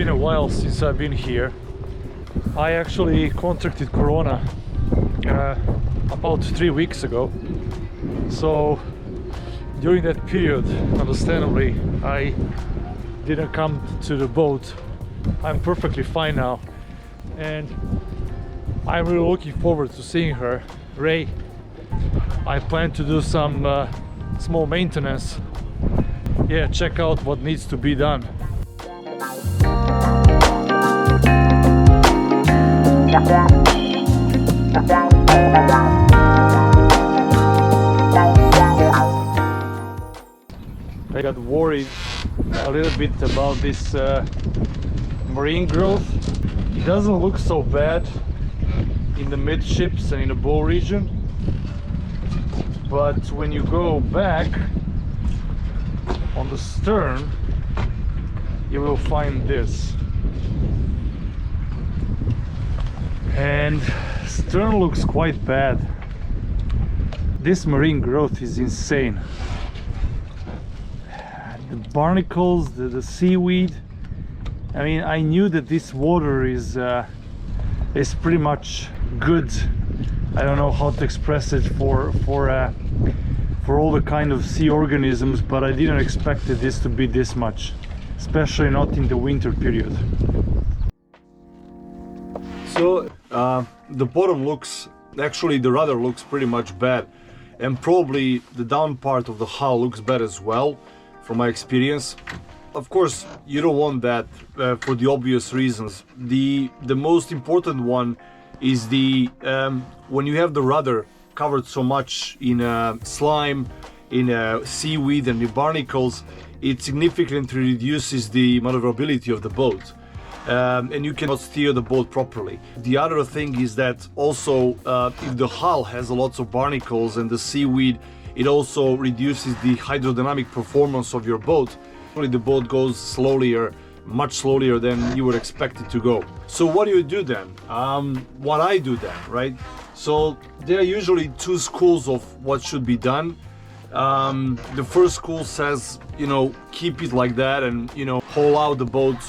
been a while since I've been here. I actually contracted Corona about 3 weeks ago. So during that period, understandably, I didn't come to the boat. I'm perfectly fine now, and I'm really looking forward to seeing her. Ray, I plan to do some small maintenance. Yeah, check out what needs to be done. I got worried a little bit about this marine growth. It doesn't look so bad in the midships and in the bow region, but when you go back on the stern, you will find this. And stern looks quite bad. This marine growth is insane. The barnacles, the seaweed. I mean, I knew that this water is pretty much good. I don't know how to express it for all the kind of sea organisms, but I didn't expect this to be this much, especially not in the winter period. So the bottom looks, actually the rudder looks pretty much bad, and probably the down part of the hull looks bad as well, from my experience. Of course, you don't want that for the obvious reasons. The most important one is the when you have the rudder covered so much in slime, in seaweed and the barnacles, it significantly reduces the maneuverability of the boat. And you cannot steer the boat properly. The other thing is that also if the hull has lots of barnacles and the seaweed, it also reduces the hydrodynamic performance of your boat. The boat goes slower, much slower than you would expect it to go. So what do you do then? What I do then, right? So there are usually two schools of what should be done. The first school says, you know, keep it like that and, you know, haul out the boat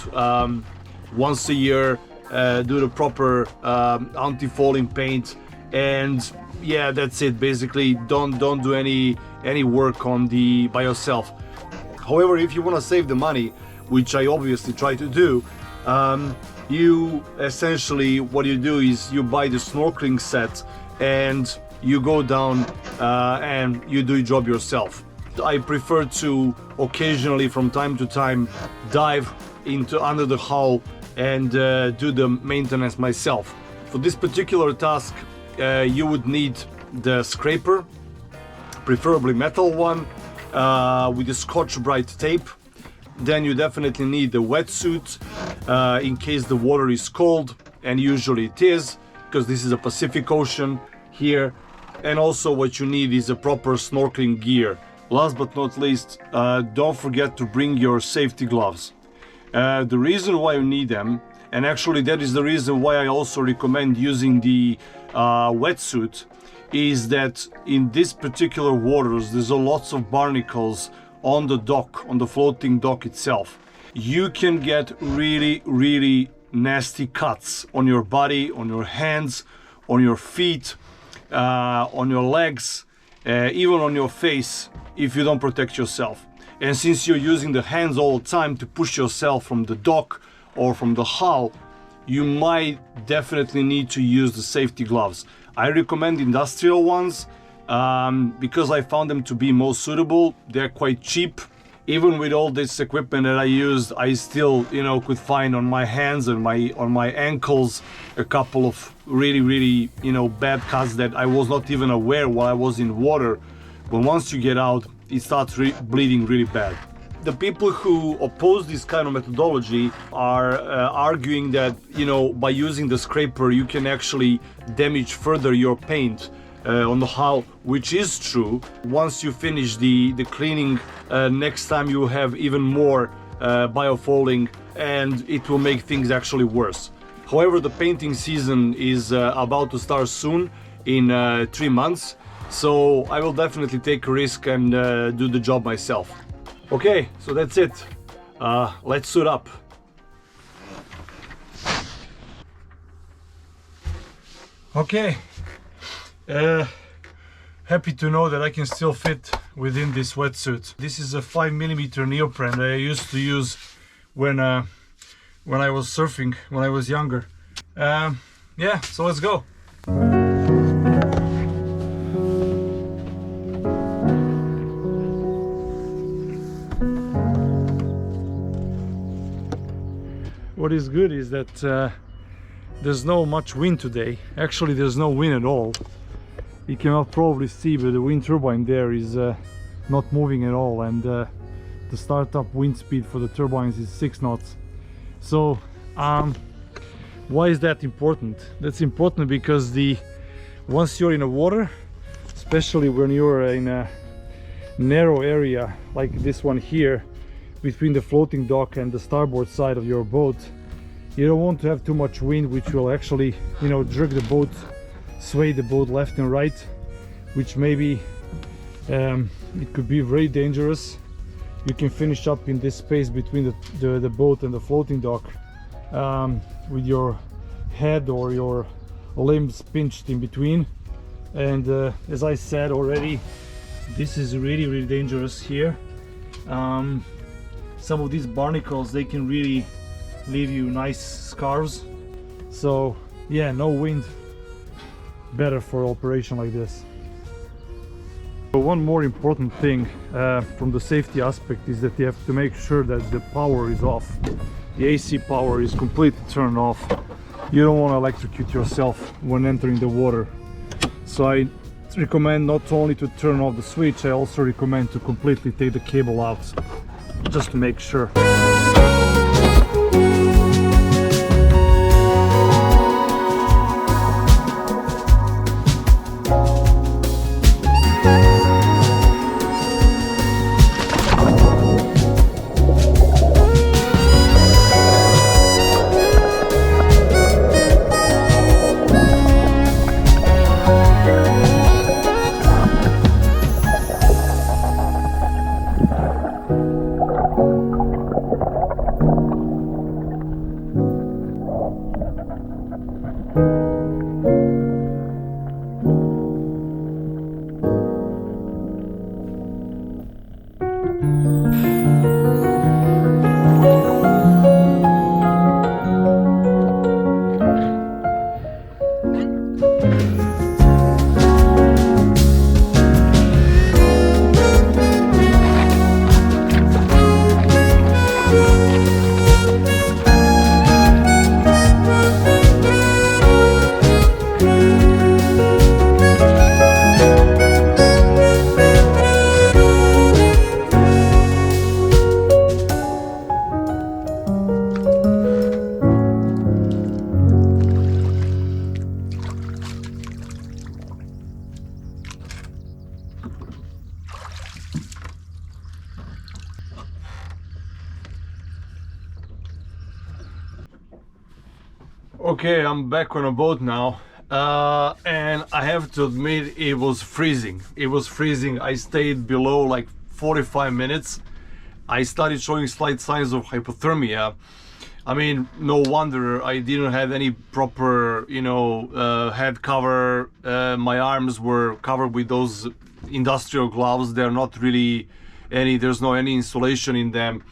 once a year, do the proper anti-fouling paint, and yeah, that's it. Basically, don't do any work on by yourself. However, if you want to save the money, which I obviously try to do, you essentially, what you do is you buy the snorkeling set and you go down and you do your job yourself. I prefer to occasionally, from time to time, dive into under the hull and do the maintenance myself. For this particular task, you would need the scraper, preferably metal one, with the scotch-brite tape. Then you definitely need the wetsuit in case the water is cold, and usually it is, because this is a Pacific Ocean here. And also what you need is a proper snorkeling gear. Last but not least, don't forget to bring your safety gloves. The reason why you need them, and actually that is the reason why I also recommend using the wetsuit, is that in this particular waters there's lots of barnacles on the dock, on the floating dock itself. You can get really nasty cuts on your body, on your hands, on your feet, on your legs, even on your face, if you don't protect yourself. And since you're using the hands all the time to push yourself from the dock or from the hull, you might definitely need to use the safety gloves. I recommend industrial ones because I found them to be most suitable. They're quite cheap. Even with all this equipment that I used, I still, you know, could find on my hands and on my ankles a couple of really, you know, bad cuts that I was not even aware while I was in water. But once you get out, it starts bleeding really bad. The people who oppose this kind of methodology are arguing that, you know, by using the scraper you can actually damage further your paint on the hull, which is true. Once you finish the cleaning, next time you will have even more biofouling, and it will make things actually worse. However, the painting season is about to start soon, in 3 months, so I will definitely take a risk and do the job myself. Okay, so that's it. Let's suit up. Okay, happy to know that I can still fit within this wetsuit. This is a 5mm neoprene that I used to use when I was surfing when I was younger. Yeah, so let's go. What is good is that there's no much wind today. Actually, there's no wind at all. You cannot probably see, but the wind turbine there is not moving at all, and the startup wind speed for the turbines is 6 knots. So why is that important? That's important because once you're in the water, especially when you're in a narrow area like this one here between the floating dock and the starboard side of your boat, you don't want to have too much wind, which will actually, you know, jerk the boat, sway the boat left and right, which maybe it could be very dangerous. You can finish up in this space between the boat and the floating dock with your head or your limbs pinched in between. And as I said already, this is really dangerous here. Some of these barnacles, they can really leave you nice scars. So yeah, no wind, better for operation like this. But one more important thing from the safety aspect is that you have to make sure that the power is off. The AC power is completely turned off. You don't want to electrocute yourself when entering the water. So I recommend not only to turn off the switch, I also recommend to completely take the cable out, just to make sure. Okay, I'm back on a boat now, and I have to admit it was freezing. It was freezing. I stayed below like 45 minutes. I started showing slight signs of hypothermia. I mean, no wonder I didn't have any proper, you know, head cover. My arms were covered with those industrial gloves. They're not really there's no any insulation in them.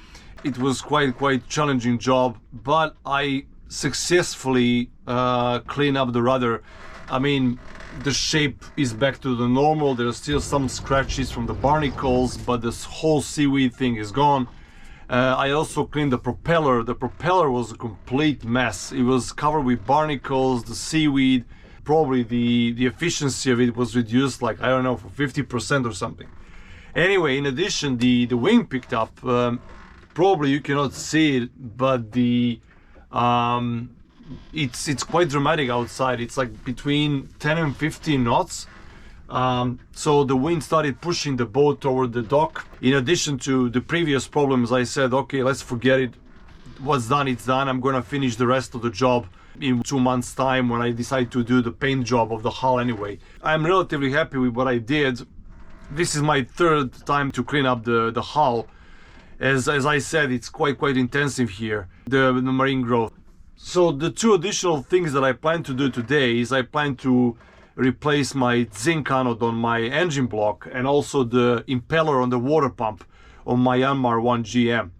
It was quite challenging job, but I successfully clean up the rudder. I mean, the shape is back to the normal. There's still some scratches from the barnacles, but this whole seaweed thing is gone. I also cleaned the propeller. The propeller was a complete mess. It was covered with barnacles, the seaweed. Probably the efficiency of it was reduced, like, I don't know, for 50% or something. Anyway, in addition, the wing picked up. Probably you cannot see it, but it's quite dramatic outside. It's like between 10 and 15 knots. So the wind started pushing the boat toward the dock. In addition to the previous problems, I said, okay, let's forget it. What's done, it's done. I'm gonna finish the rest of the job in 2 months' time when I decide to do the paint job of the hull anyway. I'm relatively happy with what I did. This is my third time to clean up the hull. As I said, it's quite intensive here, the marine growth. So the two additional things that I plan to do today is I plan to replace my zinc anode on my engine block and also the impeller on the water pump on my Yanmar 1GM.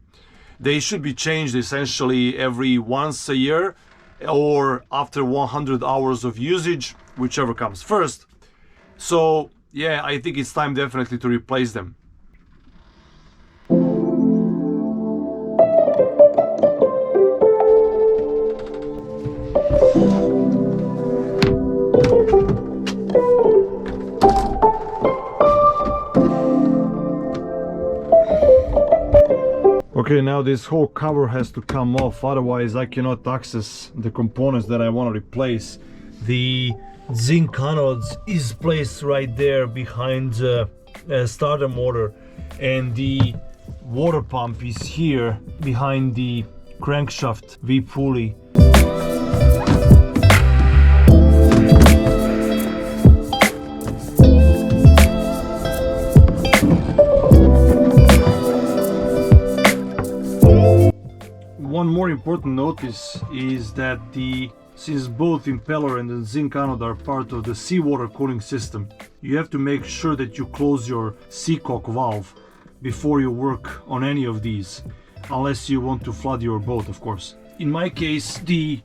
They should be changed essentially every once a year or after 100 hours of usage, whichever comes first. So yeah, I think it's time definitely to replace them. Okay, now this whole cover has to come off, otherwise I cannot access the components that I want to replace. The zinc anodes is placed right there behind the starter motor, and the water pump is here behind the crankshaft V pulley. One more important notice is that since both impeller and the zinc anode are part of the seawater cooling system, you have to make sure that you close your Seacock valve before you work on any of these, unless you want to flood your boat, of course. In my case, the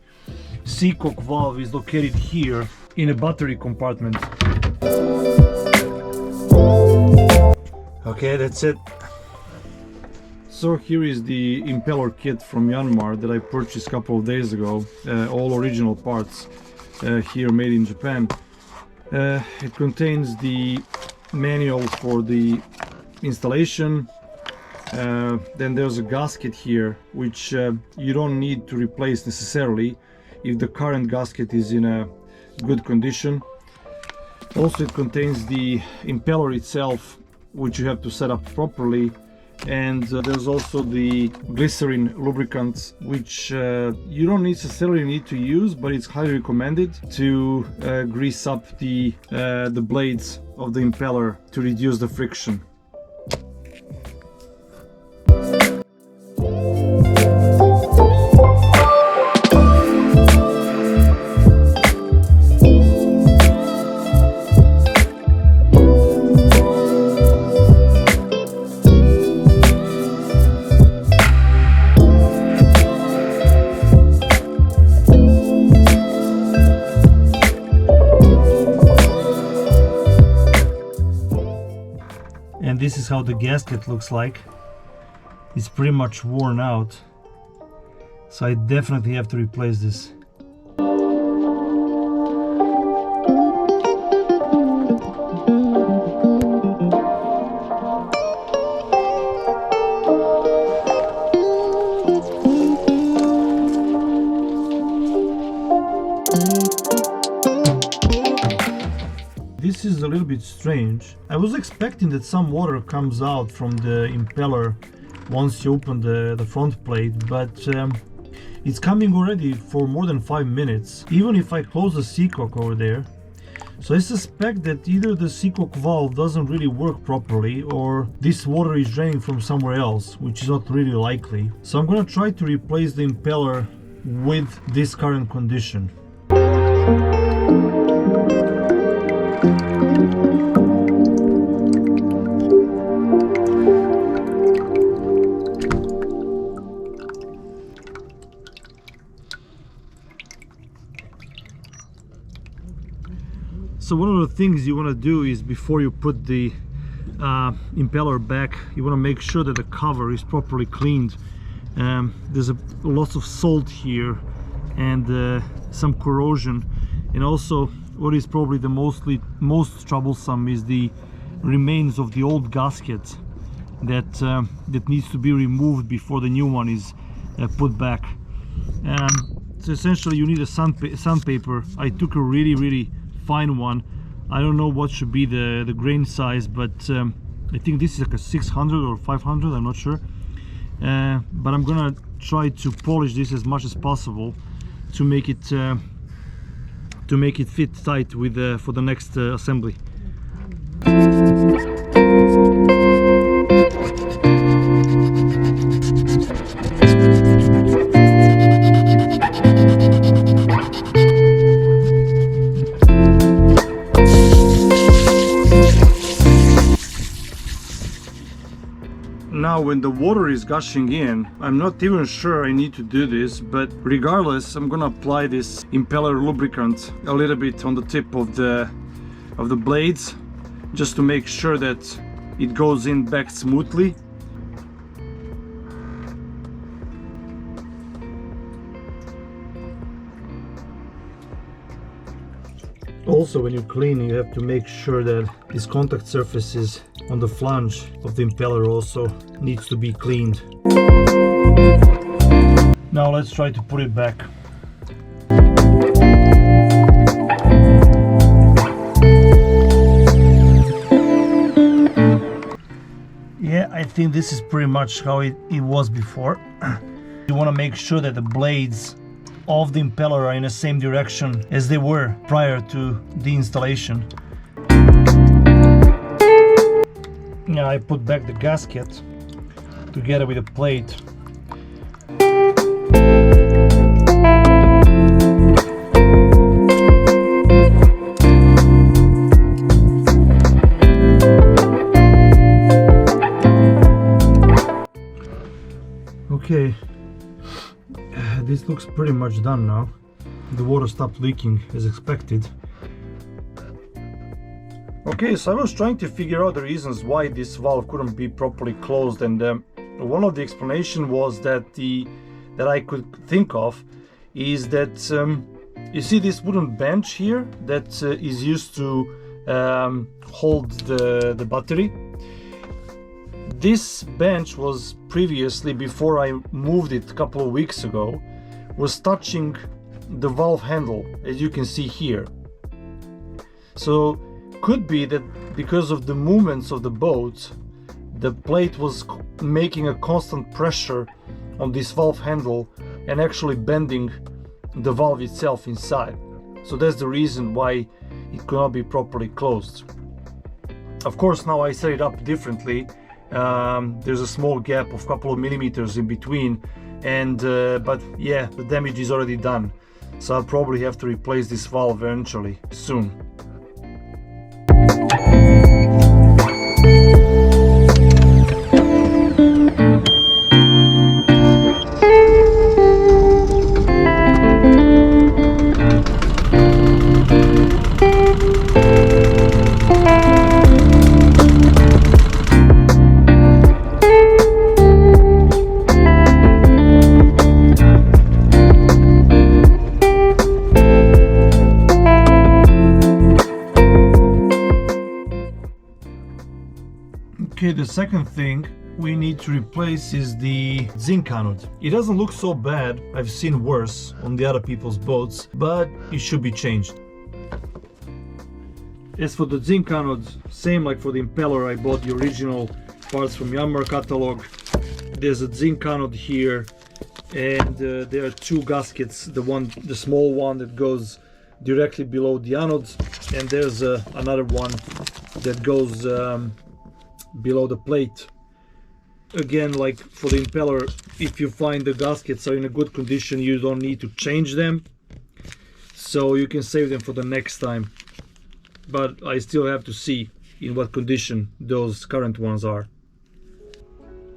Seacock valve is located here in a battery compartment. Okay, that's it. So here is the impeller kit from Yanmar that I purchased a couple of days ago, all original parts, here made in Japan. It contains the manual for the installation. Then there's a gasket here, which you don't need to replace necessarily if the current gasket is in a good condition. Also, it contains the impeller itself, which you have to set up properly. And there's also the glycerin lubricant, which you don't necessarily need to use, but it's highly recommended to grease up the blades of the impeller to reduce the friction. And this is how the gasket looks like. It's pretty much worn out, so I definitely have to replace this. This is a little bit strange. I was expecting that some water comes out from the impeller once you open the front plate, but it's coming already for more than 5 minutes, even if I close the Seacock over there. So I suspect that either the Seacock valve doesn't really work properly, or this water is draining from somewhere else, which is not really likely. So I'm gonna try to replace the impeller with this current condition. So one of the things you want to do is, before you put the impeller back, you want to make sure that the cover is properly cleaned. There's lots of salt here and some corrosion, and also what is probably the most troublesome is the remains of the old gasket that needs to be removed before the new one is put back. So essentially you need a sandpaper. I took a really fine one. I don't know what should be the grain size, but I think this is like a 600 or 500, I'm not sure. But I'm gonna try to polish this as much as possible to make it fit tight with for the next assembly. Now when the water is gushing in, I'm not even sure I need to do this, but regardless, I'm gonna apply this impeller lubricant a little bit on the tip of the blades, just to make sure that it goes in back smoothly. Also, when you clean, you have to make sure that these contact surfaces on the flange of the impeller also needs to be cleaned. Now let's try to put it back. Yeah, I think this is pretty much how it was before. You want to make sure that the blades of the impeller are in the same direction as they were prior to the installation. Now I put back the gasket together with the plate. Okay. This looks pretty much done now. The water stopped leaking as expected. Okay, so I was trying to figure out the reasons why this valve couldn't be properly closed, and one of the explanation was that I could think of is that you see this wooden bench here that is used to hold the battery. This bench was previously, before I moved it a couple of weeks ago, was touching the valve handle, as you can see here. So could be that because of the movements of the boat, the plate was making a constant pressure on this valve handle and actually bending the valve itself inside. So that's the reason why it could not be properly closed. Of course, now I set it up differently. There's a small gap of a couple of millimeters in between, and but yeah, the damage is already done, so I'll probably have to replace this valve eventually soon. Okay, the second thing we need to replace is the zinc anode. It doesn't look so bad. I've seen worse on the other people's boats, but it should be changed. As for the zinc anode, same like for the impeller, I bought the original parts from Yanmar catalog. There's a zinc anode here, and there are two gaskets. The small one that goes directly below the anode, and there's another one that goes below the plate. Again, like for the impeller, if you find the gaskets are in a good condition, you don't need to change them, so you can save them for the next time. But I still have to see in what condition those current ones are.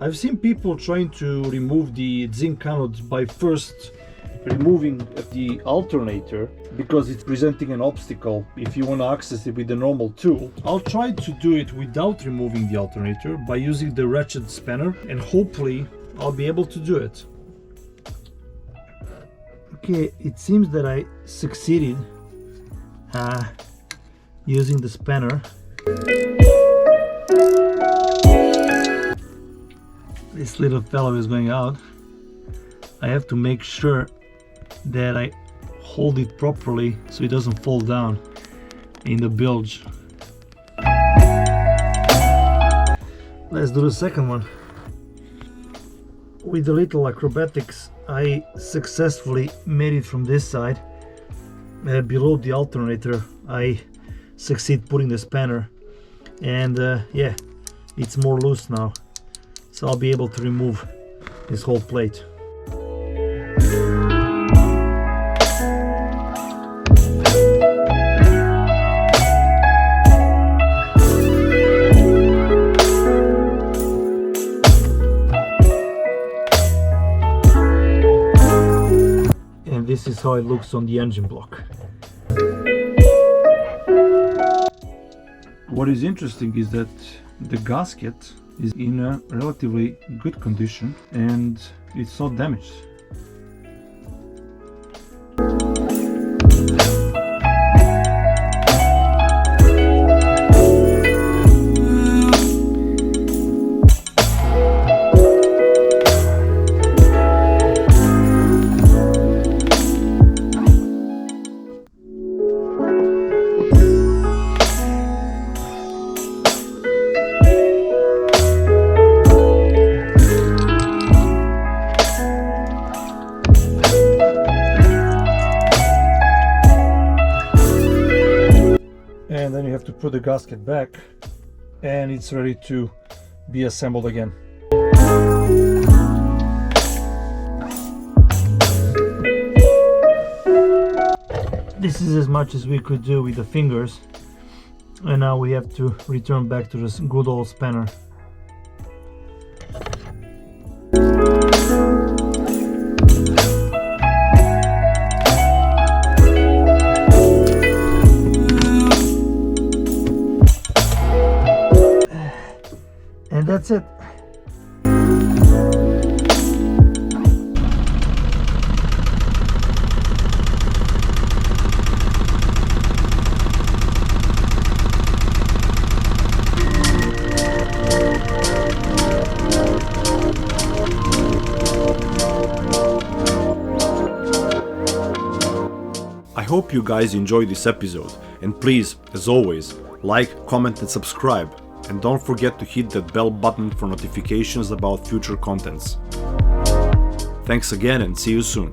I've seen people trying to remove the zinc anode by first removing the alternator, because it's presenting an obstacle if you want to access it with the normal tool. I'll try to do it without removing the alternator by using the ratchet spanner, and hopefully I'll be able to do it. Okay, it seems that I succeeded using the spanner. This little fellow is going out. I have to make sure that I hold it properly so it doesn't fall down in the bilge. Let's do the second one. With a little acrobatics, I successfully made it from this side. Below the alternator, I succeed putting the spanner, and yeah, it's more loose now, so I'll be able to remove this whole plate. this is how it looks on the engine block. What is interesting is that the gasket is in a relatively good condition and it's not damaged. And then you have to put the gasket back and it's ready to be assembled again. This is as much as we could do with the fingers, and now we have to return back to this good old spanner. And that's it. I hope you guys enjoyed this episode, and please, as always, like, comment and subscribe. And don't forget to hit that bell button for notifications about future contents. Thanks again and see you soon.